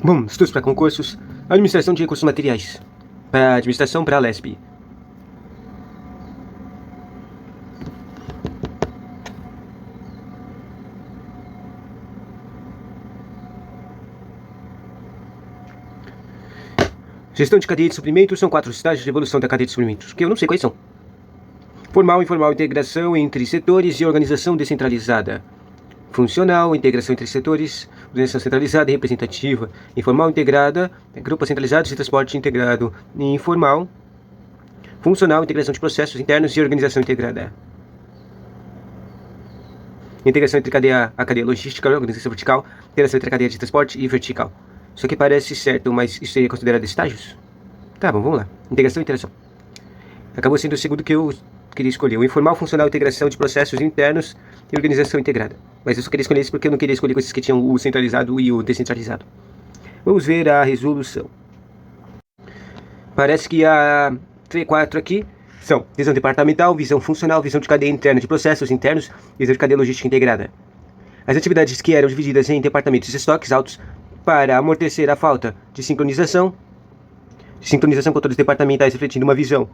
Bom, estudos para concursos, administração de recursos materiais, para administração para a LESP. Gestão de cadeia de suprimentos são 4 estágios de evolução da cadeia de suprimentos, que eu não sei quais são. Formal, informal, integração entre setores e organização descentralizada. Funcional, integração entre setores, organização centralizada e representativa. Informal, integrada, grupos centralizados e transporte integrado. Informal, funcional, integração de processos internos e organização integrada. Integração entre a cadeia logística, organização vertical, integração entre a cadeia de transporte e vertical. Isso aqui parece certo, mas isso seria considerado estágios? Tá bom, vamos lá. Integração e interação. Acabou sendo o segundo que eu queria escolher. O informal, funcional, integração de processos internos e organização integrada. Mas eu só queria escolher isso porque eu não queria escolher coisas que tinham o centralizado e o descentralizado. Vamos ver a resolução. Parece que a T4 aqui são visão departamental, visão funcional, visão de cadeia interna de processos internos, visão de cadeia logística integrada. As atividades que eram divididas em departamentos e estoques altos para amortecer a falta de sincronização com todos os departamentais refletindo uma visão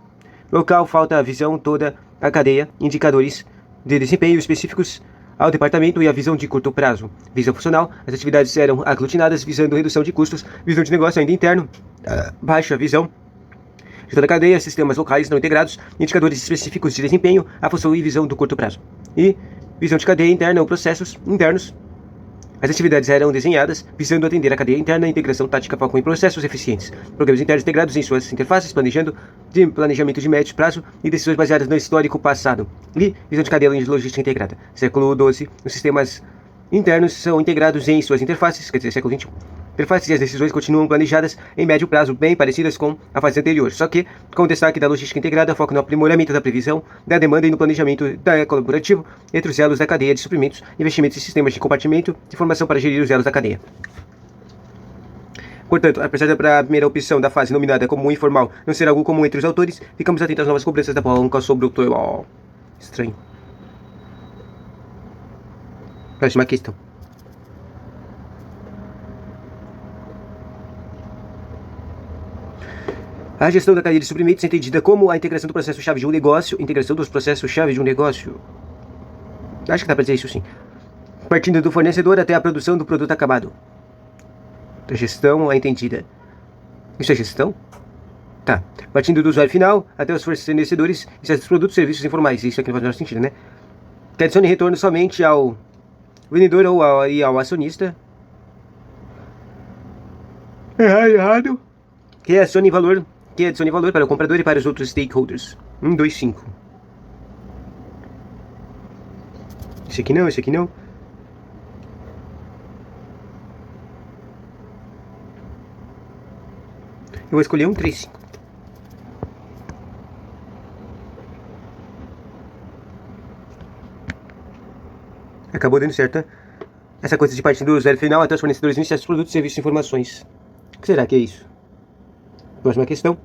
local, falta a visão toda a cadeia, indicadores de desempenho específicos ao departamento e a visão de curto prazo. Visão funcional, as atividades eram aglutinadas visando redução de custos, visão de negócio ainda interno, baixa visão de toda a cadeia, sistemas locais não integrados, indicadores específicos de desempenho, a função e visão do curto prazo. E visão de cadeia interna ou processos internos. As atividades eram desenhadas visando atender a cadeia interna, integração tática foco em processos eficientes, programas internos integrados em suas interfaces, planejamento de médio prazo e decisões baseadas no histórico passado. E visão de cadeia logística integrada. Século XII, os sistemas internos são integrados em suas interfaces, quer dizer, século XXI. Interfaces e as decisões continuam planejadas em médio prazo, bem parecidas com a fase anterior, só que com destaque da logística integrada, foco no aprimoramento da previsão, da demanda e no planejamento colaborativo entre os elos da cadeia de suprimentos, investimentos em sistemas de compartimento de informação para gerir os elos da cadeia. Portanto, apesar da primeira opção da fase nominada como informal não ser algo comum entre os autores, ficamos atentos às novas cobranças da banca sobre o estranho. Próxima questão. A gestão da cadeia de suprimentos é entendida como a integração do processo-chave de um negócio. Integração dos processos-chave de um negócio. Acho que dá para dizer isso sim. Partindo do fornecedor até a produção do produto acabado. A gestão é entendida. Isso é gestão? Tá. Partindo do usuário final até os fornecedores e certos produtos e serviços informais. Isso aqui não faz o menor sentido, né? Que adicione retorno somente ao vendedor ou ao acionista. Errado. Que adicione valor para o comprador e para os outros stakeholders. 1, 2, 5. Esse aqui não. Eu vou escolher 1, 3, 5. Acabou dando certo, né? Essa coisa de partir do usuário final até os fornecedores iniciais dos produtos, serviços e informações. O que será que é isso? Próxima questão.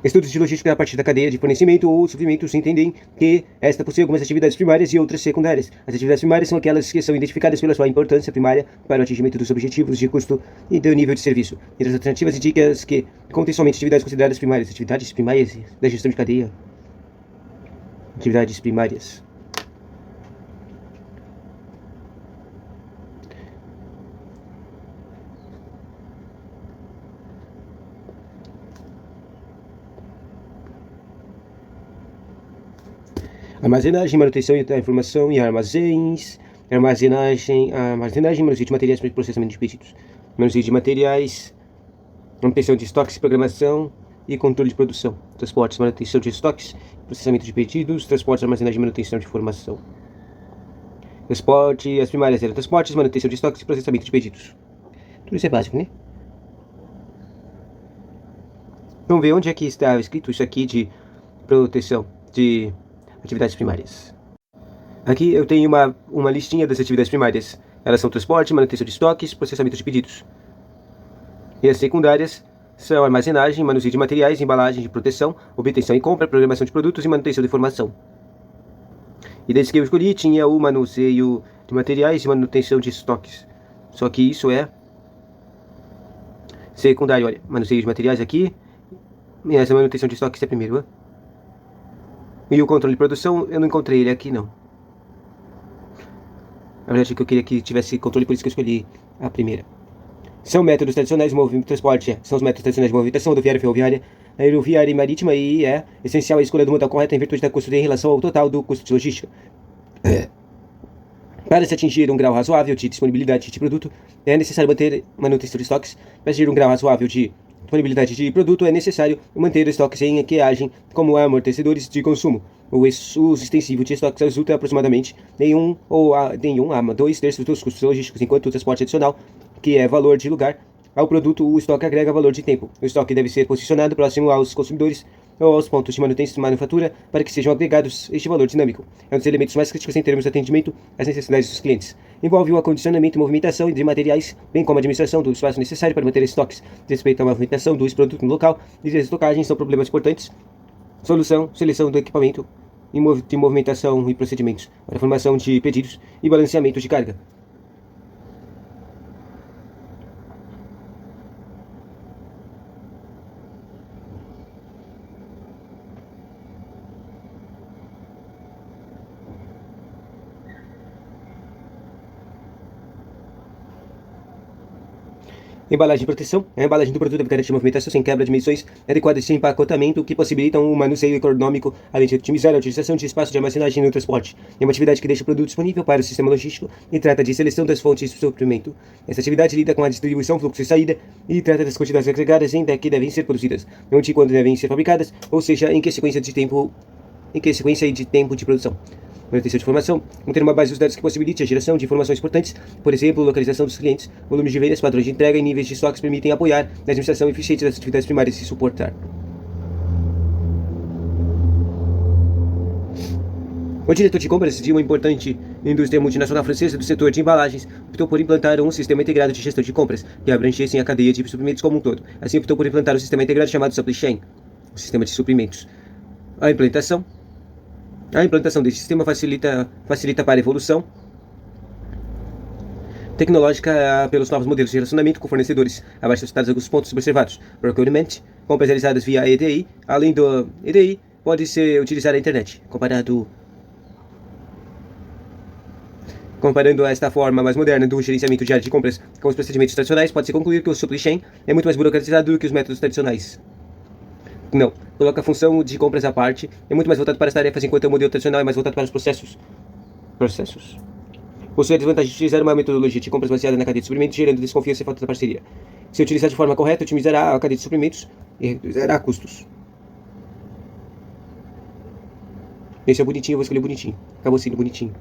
Estudos de logística a partir da cadeia de fornecimento ou suprimentos entendem que esta possui algumas atividades primárias e outras secundárias. As atividades primárias são aquelas que são identificadas pela sua importância primária para o atingimento dos objetivos de custo e do nível de serviço. Entre as alternativas indicam que contêm somente atividades consideradas primárias. Atividades primárias da gestão de cadeia. Atividades primárias. Armazenagem, manutenção da informação em armazéns, armazenagem, manuseio de materiais para processamento de pedidos, manuseio de materiais, manutenção de estoques, programação e controle de produção, transportes, manutenção de estoques, processamento de pedidos, transportes, armazenagem e manutenção de informação. Transporte, as primárias eram transportes, manutenção de estoques e processamento de pedidos. Tudo isso é básico, né? Vamos ver onde é que está escrito isso aqui de proteção de atividades primárias. Aqui eu tenho uma listinha das atividades primárias. Elas são transporte, manutenção de estoques, processamento de pedidos. E as secundárias são armazenagem, manuseio de materiais, embalagem de proteção, obtenção e compra, programação de produtos e manutenção de informação. E desde que eu escolhi, tinha o manuseio de materiais e manutenção de estoques. Só que isso é secundário, olha. Manuseio de materiais aqui. E essa manutenção de estoque, isso é primeiro, ó. E o controle de produção, eu não encontrei ele aqui, não. Na verdade, que eu queria que tivesse controle, por isso que eu escolhi a primeira. São métodos tradicionais de movimento de transporte, são os métodos tradicionais de movimentação rodoviária, ferroviária, aeroviária e marítima, e é essencial a escolha do modal correto em virtude da custo em relação ao total do custo de logística. Para se atingir um grau razoável de disponibilidade de produto, é necessário manter manutenção de estoques. Para atingir um grau razoável de disponibilidade de produto, é necessário manter estoques em que agem como amortecedores de consumo. O uso extensivo de estoques resulta aproximadamente em 1 a 2 terços dos custos logísticos, enquanto o transporte adicional, que é valor de lugar, ao produto, o estoque agrega valor de tempo. O estoque deve ser posicionado próximo aos consumidores ou aos pontos de manutenção e manufatura para que sejam agregados este valor dinâmico. É um dos elementos mais críticos em termos de atendimento às necessidades dos clientes. Envolve o acondicionamento e movimentação de materiais, bem como a administração do espaço necessário para manter estoques. Respeito à movimentação dos produtos no local e de estocagem são problemas importantes. Seleção do equipamento, de movimentação e procedimentos, para formação de pedidos e balanceamento de carga. Embalagem de proteção. A embalagem do produto deve garantir movimentação sem quebra de medições adequadas de empacotamento que possibilitam um manuseio econômico, além de otimizar a utilização de espaço de armazenagem no transporte. É uma atividade que deixa o produto disponível para o sistema logístico e trata de seleção das fontes de suprimento. Essa atividade lida com a distribuição, fluxo e saída e trata das quantidades agregadas em que devem ser produzidas, onde e quando devem ser fabricadas, ou seja, em que sequência e de tempo de produção. Manutenção de informação, manter uma base dos dados que possibilite a geração de informações importantes, por exemplo, localização dos clientes, volumes de vendas, padrões de entrega e níveis de estoques permitem apoiar a administração eficiente das atividades primárias e suportar. O diretor de compras de uma importante indústria multinacional francesa do setor de embalagens optou por implantar um sistema integrado de gestão de compras que abrangesse a cadeia de suprimentos como um todo. Assim, optou por implantar um sistema integrado chamado Supply Chain, o sistema de suprimentos. A implantação deste sistema facilita para a evolução tecnológica pelos novos modelos de relacionamento com fornecedores. Abaixo são citados alguns pontos observados. Procurement, compras realizadas via EDI. Além do EDI, pode ser utilizar a internet. Comparando esta forma mais moderna do gerenciamento de área de compras com os procedimentos tradicionais, pode-se concluir que o supply chain é muito mais burocratizado do que os métodos tradicionais. Não, coloca a função de compras à parte, é muito mais voltado para as tarefas, enquanto o modelo tradicional é mais voltado para os processos. Possui a desvantagem de utilizar uma metodologia de compras baseada na cadeia de suprimentos, gerando desconfiança e falta de parceria. Se utilizar de forma correta, otimizará a cadeia de suprimentos e reduzirá custos. Esse é o bonitinho, eu vou escolher o bonitinho. Acabou sendo bonitinho.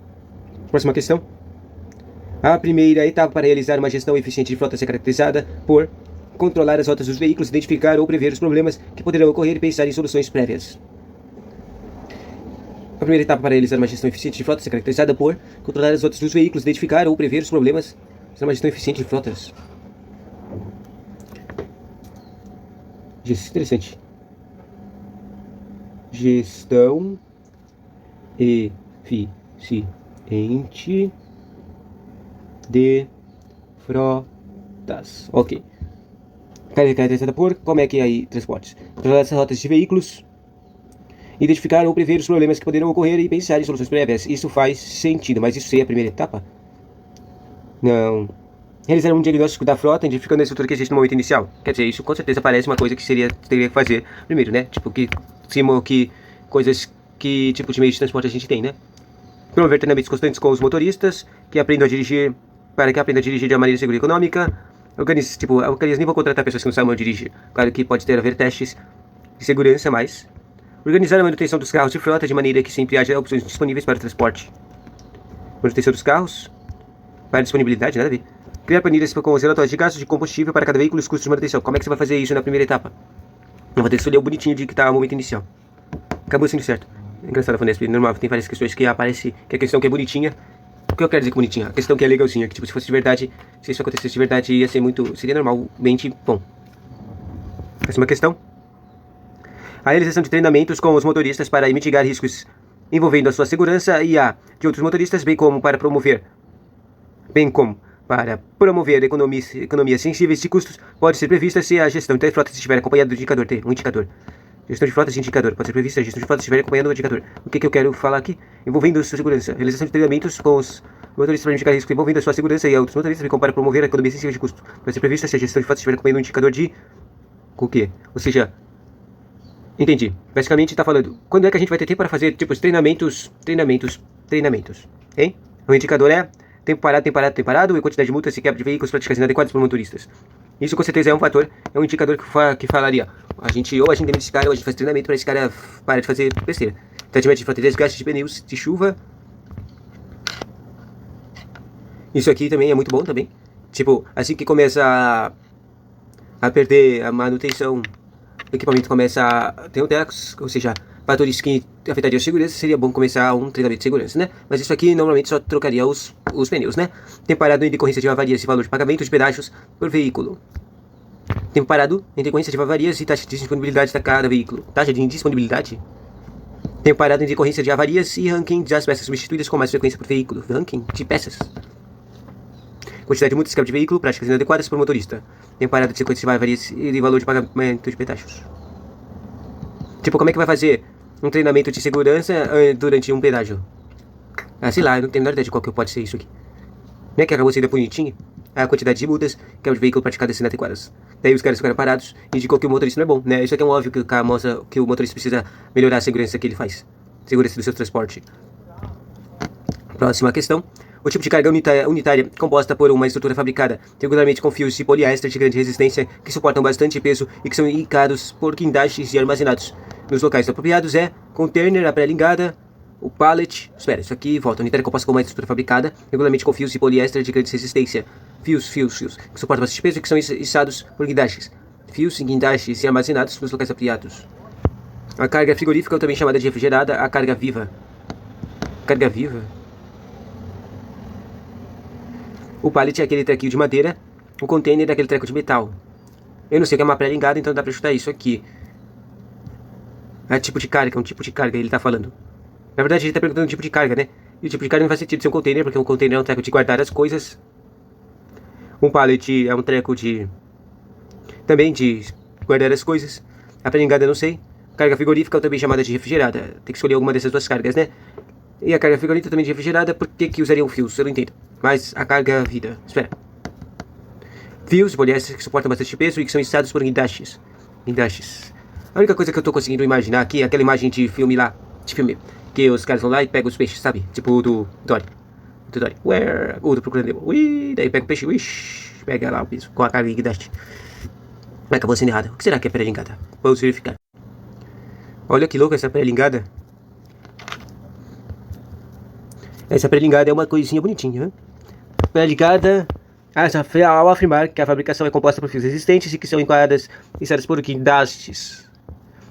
Próxima questão. A primeira etapa para realizar uma gestão eficiente de frotas é caracterizada por controlar as rotas dos veículos, identificar ou prever os problemas que poderão ocorrer e pensar em soluções prévias. A primeira etapa para realizar uma gestão eficiente de frotas é caracterizada por controlar as rotas dos veículos, identificar ou prever os problemas. Isso é uma gestão eficiente de frotas. Interessante. Gestão eficiente de frotas. Ok. Caracterizada por como é que é aí transportes. Controlar as rotas de veículos, identificar ou prever os problemas que poderão ocorrer e pensar em soluções prévias. Isso faz sentido, mas isso é a primeira etapa? Não. Realizar um diagnóstico da frota, identificando a estrutura que existe no momento inicial. Quer dizer, isso com certeza parece uma coisa que teria que fazer primeiro, né? Tipo, coisas que tipo de meio de transporte a gente tem, né? Promover treinamentos constantes com os motoristas, que aprendam a dirigir, para que aprendam a dirigir de uma maneira segura e econômica. Nem vou contratar pessoas que não sabem dirigir. Claro que pode haver testes de segurança, mas organizar a manutenção dos carros de frota de maneira que sempre haja opções disponíveis para o transporte. Manutenção dos carros, para disponibilidade, nada a ver. Criar planilhas com os relatórios de gastos de combustível para cada veículo e os custos de manutenção. Como é que você vai fazer isso na primeira etapa? Eu vou ter que escolher o bonitinho de que está o momento inicial. Acabou sendo certo. Engraçado a Funesp, normal, tem várias questões que aparece que a questão que é bonitinha. O que eu quero dizer com bonitinha? A questão que é legalzinha, que tipo, se fosse de verdade, se isso acontecesse de verdade, ia ser seria normalmente bom. Próxima questão. A realização de treinamentos com os motoristas para mitigar riscos envolvendo a sua segurança e a de outros motoristas, bem como para promover economias sensíveis de custos pode ser prevista se a gestão de frota estiver acompanhada do indicador T, um indicador. Gestão de frotas de indicador. Pode ser prevista a gestão de frotas estiver acompanhando o indicador. O que eu quero falar aqui? Envolvendo sua segurança. Realização de treinamentos com os motoristas para indicar risco envolvendo a sua segurança e a outros motoristas para promover a economia sensível de custo. Pode ser prevista se a gestão de frotas estiver acompanhando o indicador de... Com o quê? Ou seja... Entendi. Basicamente está falando, quando é que a gente vai ter tempo para fazer, tipo, os treinamentos, hein? O indicador é tempo parado e quantidade de multas e quebra de veículos práticas inadequadas por motoristas. Isso com certeza é um fator, é um indicador que falaria, a gente demite esse cara ou a gente faz treinamento para esse cara parar de fazer besteira. Tratamento de frota, desgaste de pneus, de chuva. Isso aqui também é muito bom também. Tipo, assim que começa a perder a manutenção, o equipamento começa a ter um tecos, ou seja, fatores que afetariam a segurança, seria bom começar um treinamento de segurança, né? Mas isso aqui normalmente só trocaria os pneus, né? Tempo parado em decorrência de avarias e valor de pagamento de pedágios por veículo. Tempo parado em decorrência de avarias e taxa de disponibilidade de cada veículo. Taxa de indisponibilidade? Tempo parado em decorrência de avarias e ranking das peças substituídas com mais frequência por veículo. Ranking de peças. Quantidade de multas de veículo, práticas inadequadas por motorista. Tempo parado de sequência de avarias e valor de pagamento de pedágios. Tipo, como é que vai fazer um treinamento de segurança durante um pedágio? Ah, sei lá, eu não tenho nada ideia de qual que pode ser isso aqui. Né, que acabou sendo bonitinho. A quantidade de multas, quebra de veículo praticadas inadequadas. Daí os caras ficaram parados e indicou que o motorista não é bom, né? Isso aqui é um óbvio que o cara mostra que o motorista precisa melhorar a segurança que ele faz. Segurança do seu transporte. Próxima questão. O tipo de carga unitária composta por uma estrutura fabricada regularmente com fios de poliéster de grande resistência que suportam bastante peso e que são indicados por guindastes e armazenados nos locais apropriados é container, a pré-ligada, o pallet... Espera, isso aqui volta. Unitária composta por uma estrutura fabricada regularmente com fios de poliéster de grande resistência. Fios, que suportam bastante peso e que são içados por guindastes. Fios, guindastes e armazenados nos locais apropriados. A carga frigorífica, ou também chamada de refrigerada, a carga viva. Carga viva? O pallet é aquele trequinho de madeira, o container é aquele treco de metal. Eu não sei o que é uma pré-ligada, então dá pra chutar isso aqui. É um tipo de carga, ele tá falando. Na verdade, ele tá perguntando o tipo de carga, né? E o tipo de carga não faz sentido ser um container, porque um container é um treco de guardar as coisas. Um pallet é um treco também de guardar as coisas. A pré-ligada eu não sei. Carga frigorífica, ou também chamada de refrigerada. Tem que escolher alguma dessas duas cargas, né? E a carga frigorífica também de refrigerada, por que usariam fios? Eu não entendo. Mas a carga vida. Espera. Fios de poliéster que suportam bastante peso e que são içados por guindastes. A única coisa que eu tô conseguindo imaginar aqui é aquela imagem de filme lá. Que os caras vão lá e pegam os peixes, sabe? Tipo o do Dory. Where? O do Procurando Nemo. Ui, daí pega o peixe. Ui, pega lá o peso com a carga de guindaste. Acabou sendo errado. O que será que é pré-ligada? Vamos verificar. Olha que louco essa pré-ligada. Essa pré-ligada é uma coisinha bonitinha, né? Pré-ligada ao afirmar que a fabricação é composta por fios resistentes e que são enquadradas e içadas por guindastes.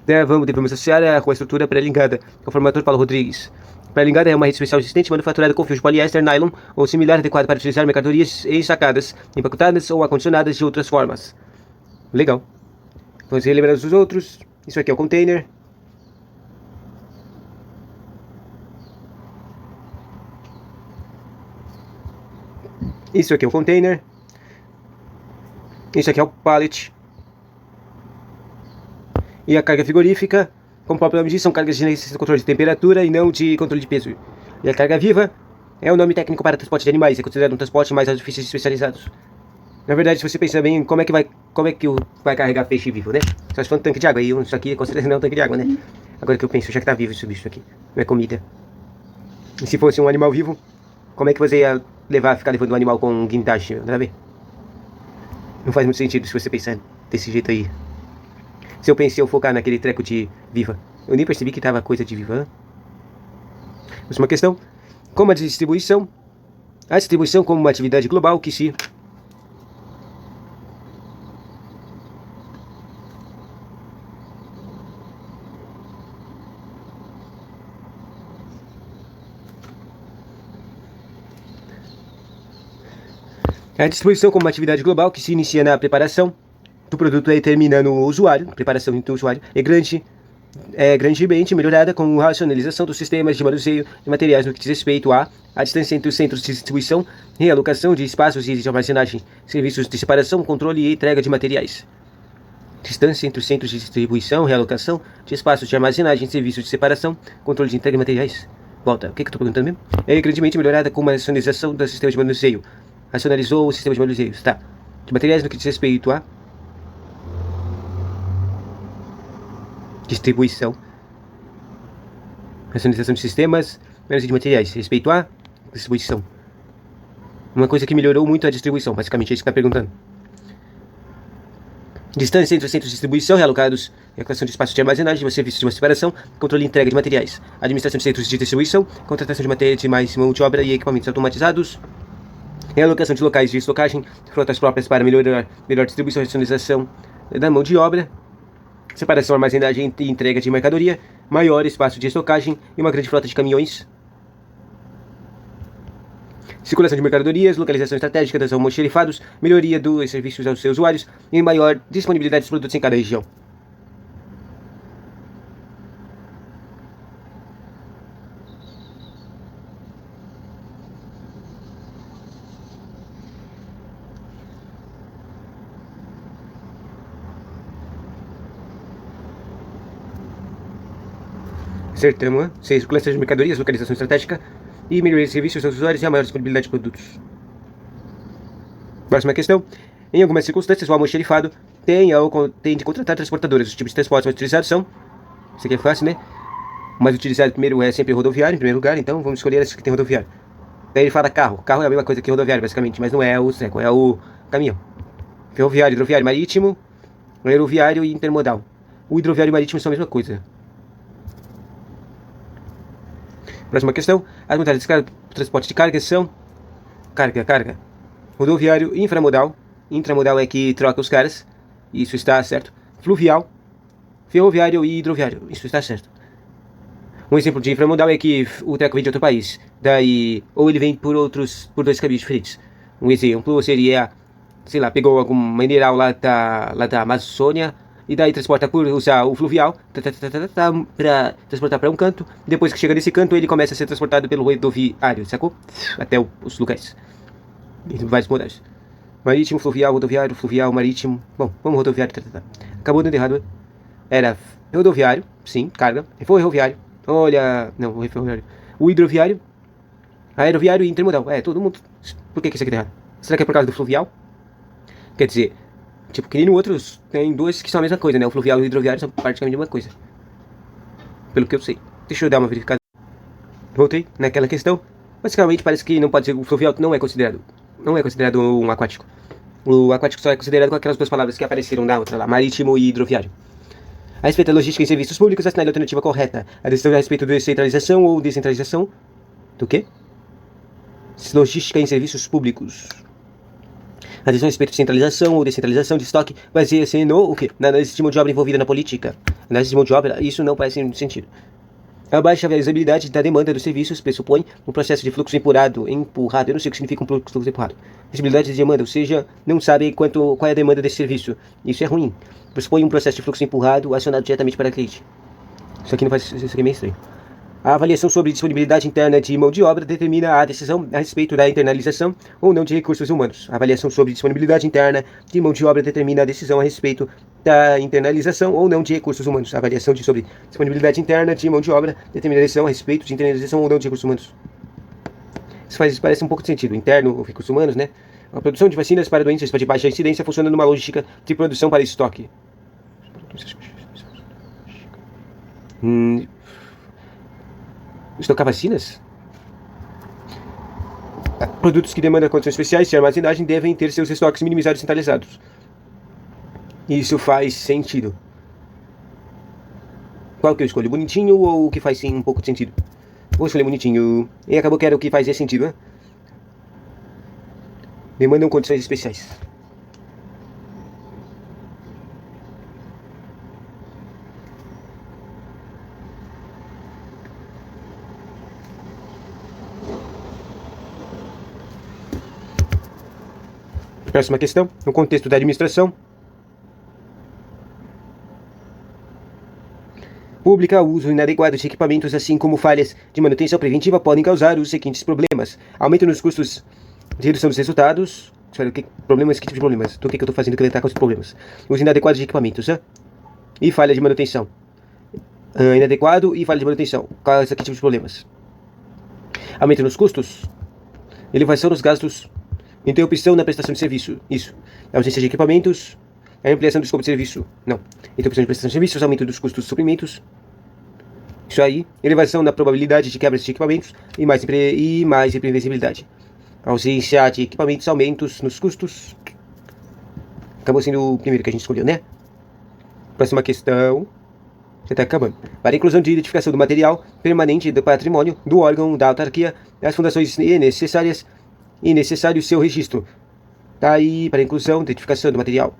Devemos associar com a estrutura pré-ligada, conforme o autor Paulo Rodrigues. Pré-ligada é uma rede especial resistente manufaturada com fios de poliéster, nylon ou similar adequado para utilizar mercadorias ensacadas, empacotadas ou acondicionadas de outras formas. Legal. Vamos relembrar os outros. Isso aqui é o container. Isso aqui é o container. Isso aqui é o pallet. E a carga frigorífica, como o próprio nome diz, são cargas de controle de temperatura e não de controle de peso. E a carga viva é o nome técnico para transporte de animais, é considerado um transporte mais difícil e especializados. Na verdade, se você pensar bem, como é que vai carregar peixe vivo, né? Só se for um tanque de água, e isso aqui com certeza não é um tanque de água, né? Agora que eu penso, já que tá vivo esse bicho aqui, não é comida. E se fosse um animal vivo, como é que você ia ficar levando um animal com um guindaste, nada a ver? Não faz muito sentido se você pensar desse jeito aí. Se eu pensei eu focar naquele treco de viva, eu nem percebi que tava coisa de viva. Próxima questão. Como a distribuição como uma atividade global que se... A distribuição como uma atividade global que se inicia na preparação do produto e termina no usuário, preparação do usuário, é grande é grandemente melhorada com a racionalização dos sistemas de manuseio de materiais no que diz respeito à distância entre os centros de distribuição, realocação de espaços e de armazenagem, serviços de separação, controle e entrega de materiais. Distância entre os centros de distribuição, realocação de espaços de armazenagem, serviços de separação, controle de entrega de materiais. Volta, o que eu estou perguntando mesmo? É grandemente melhorada com uma racionalização do sistema de manuseio. Racionalizou o sistema de manuseio, tá? De materiais no que diz respeito à distribuição, racionalização de sistemas, manuseio de materiais, respeito à distribuição. Uma coisa que melhorou muito a distribuição, basicamente é isso que está perguntando. Distância entre os centros de distribuição realocados, realocação de espaços de armazenagem, de serviços de uma separação, controle e entrega de materiais, administração de centros de distribuição, contratação de materiais de mais mão de obra e equipamentos automatizados, realocação de locais de estocagem, frotas próprias para melhor distribuição e racionalização da mão de obra, separação, armazenagem e entrega de mercadoria, maior espaço de estocagem e uma grande frota de caminhões, circulação de mercadorias, localização estratégica dos almoxerifados, melhoria dos serviços aos seus usuários e maior disponibilidade dos produtos em cada região. Acertamos, né? Circulação de mercadorias, localização estratégica e melhoria de serviços aos usuários e a maior disponibilidade de produtos. Próxima questão. Em algumas circunstâncias, o almoxerifado tem de contratar transportadoras. Os tipos de transportes mais utilizados são... Isso aqui é fácil, né? O mais utilizado primeiro é sempre rodoviário, em primeiro lugar, então vamos escolher esse que tem rodoviário. Daí ele fala carro. Carro é a mesma coisa que rodoviário, basicamente, mas não é o treco, é o caminhão. Ferroviário, hidroviário, marítimo, aeroviário e intermodal. O hidroviário e o marítimo são a mesma coisa. Próxima questão. As modalidades de transporte de carga são carga, rodoviário, inframodal. Intramodal é que troca os caras. Isso está certo. Fluvial, ferroviário e hidroviário. Isso está certo. Um exemplo de inframodal é que o treco vem de outro país. Daí, ou ele vem por dois caminhos diferentes. Um exemplo seria, sei lá, pegou algum mineral lá da Amazônia e daí transporta por usar o fluvial para transportar para um canto. Depois que chega nesse canto, ele começa a ser transportado pelo rodoviário, sacou? Até os lugares. Em vários modais. Marítimo, fluvial, rodoviário, fluvial, marítimo. Bom, vamos rodoviário. Acabou dando errado. Era rodoviário, sim, carga. Foi ferroviário. Olha, não, foi ferroviário. O hidroviário, aeroviário e intermodal. É, todo mundo. Por que isso aqui tá errado? Será que é por causa do fluvial? Quer dizer, tipo, que nem no outros, tem dois que são a mesma coisa, né? O fluvial e o hidroviário são praticamente a mesma coisa. Pelo que eu sei. Deixa eu dar uma verificada. Voltei naquela questão. Basicamente, parece que não pode ser. O fluvial não é considerado um aquático. O aquático só é considerado com aquelas duas palavras que apareceram na outra lá, marítimo e hidroviário. A respeito da logística em serviços públicos, assinale a alternativa correta. A decisão a respeito de descentralização ou descentralização do quê? Logística em serviços públicos. A decisão a respeito de centralização ou descentralização de estoque baseia-se no o quê? Na análise de mão de obra envolvida na política. Análise de mão de obra, isso não parece muito sentido. A baixa visibilidade da demanda dos serviços pressupõe um processo de fluxo empurrado. Eu não sei o que significa um fluxo empurrado. Visibilidade de demanda, ou seja, não sabe qual é a demanda desse serviço. Isso é ruim. Pressupõe um processo de fluxo empurrado acionado diretamente para a cliente. Isso aqui é meio estranho. A avaliação sobre disponibilidade interna de mão de obra determina a decisão a respeito da internalização ou não de recursos humanos. A avaliação sobre disponibilidade interna de mão de obra determina a decisão a respeito da internalização ou não de recursos humanos. A avaliação sobre disponibilidade interna de mão de obra determina a decisão a respeito de internalização ou não de recursos humanos. Isso parece um pouco de sentido. Interno, ou recursos humanos, né? A produção de vacinas para doenças de baixa incidência funciona numa logística de produção para estoque. Estocar vacinas? Produtos que demandam condições especiais de armazenagem devem ter seus estoques minimizados e centralizados. Isso faz sentido. Qual que eu escolho? Bonitinho ou o que faz sim um pouco de sentido? Vou escolher bonitinho. E acabou que era o que fazia sentido, né? Demandam condições especiais. Próxima questão. No contexto da administração pública, o uso inadequado de equipamentos, assim como falhas de manutenção preventiva, podem causar os seguintes problemas: aumento nos custos de redução dos resultados. Espera, que problemas? Que tipo de problemas? Do que eu estou fazendo que ele está com os problemas? Uso inadequado de equipamentos, e falha de manutenção. Inadequado e falha de manutenção. Causa que tipo de problemas? Aumento nos custos, elevação nos gastos, interrupção na prestação de serviço. Isso. A ausência de equipamentos, a ampliação do escopo de serviço. Não. Interrupção de prestação de serviços, aumento dos custos de suprimentos. Isso aí. Elevação na probabilidade de quebras de equipamentos e mais imprevisibilidade. Ausência de equipamentos, aumentos nos custos. Acabou sendo o primeiro que a gente escolheu, né? Próxima questão. Já está acabando. Para a inclusão de identificação do material permanente do patrimônio do órgão da autarquia, as fundações necessário seu registro. Tá aí, para a inclusão, identificação do material.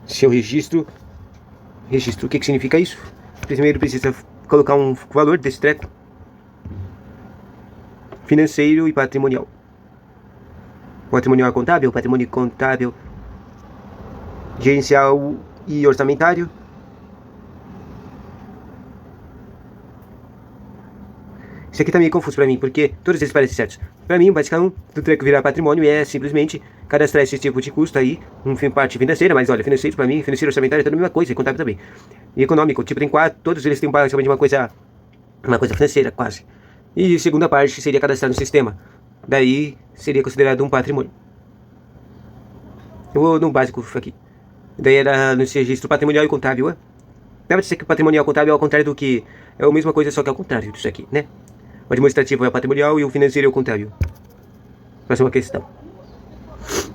Seu registro. Registro, o que significa isso? Primeiro precisa colocar um valor desse treco. Financeiro e patrimonial. Patrimonial contábil, patrimônio contábil, gerencial e orçamentário. Isso aqui tá meio confuso pra mim, porque todos eles parecem certos. Pra mim, o básico 1 do treco virar patrimônio é simplesmente cadastrar esse tipo de custo aí, parte financeira, mas olha, financeiro pra mim, financeiro e orçamentário é tudo a mesma coisa, e contábil também. E econômico, tipo, tem 4, todos eles têm basicamente uma coisa financeira, quase. E a segunda parte seria cadastrar no sistema. Daí seria considerado um patrimônio. Eu vou no básico aqui. Daí era no registro patrimonial e contábil. Deve ser que o patrimonial e contábil é ao contrário do que... É a mesma coisa, só que ao contrário disso aqui, né? O administrativo é o patrimonial e o financeiro é o contábil. Próxima questão.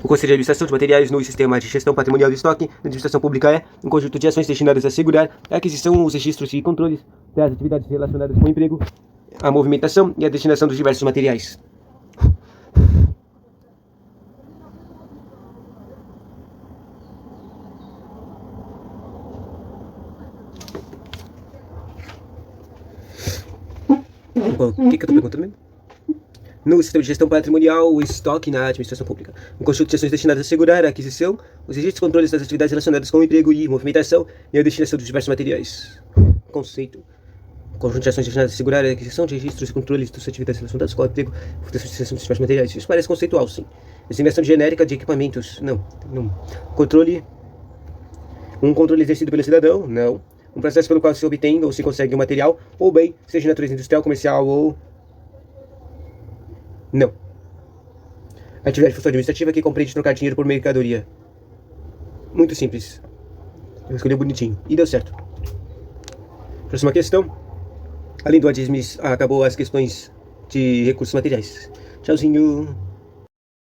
O Conselho de Administração de Materiais no Sistema de Gestão Patrimonial de Estoque da Administração Pública é um conjunto de ações destinadas a assegurar a aquisição, os registros e controles das atividades relacionadas com o emprego, a movimentação e a destinação dos diversos materiais. O que eu estou perguntando mesmo? No sistema de gestão patrimonial, o estoque na administração pública. Um conjunto de ações destinadas a assegurar a aquisição, os registros e controles das atividades relacionadas com o emprego e movimentação e a destinação dos diversos materiais. Conceito. Conjunto de ações destinadas a assegurar a aquisição de registros e controles das atividades relacionadas com o emprego e destinação dos diversos materiais. Isso parece conceitual, sim. Designação genérica de equipamentos. Não. Controle. Um controle exercido pelo cidadão. Não. Um processo pelo qual se obtém ou se consegue um material ou bem, seja de natureza industrial, comercial ou... Não. Atividade de função administrativa que compreende trocar dinheiro por mercadoria. Muito simples. Eu escolhi bonitinho. E deu certo. Próxima questão. Além do ADISMES, acabou as questões de recursos materiais. Tchauzinho.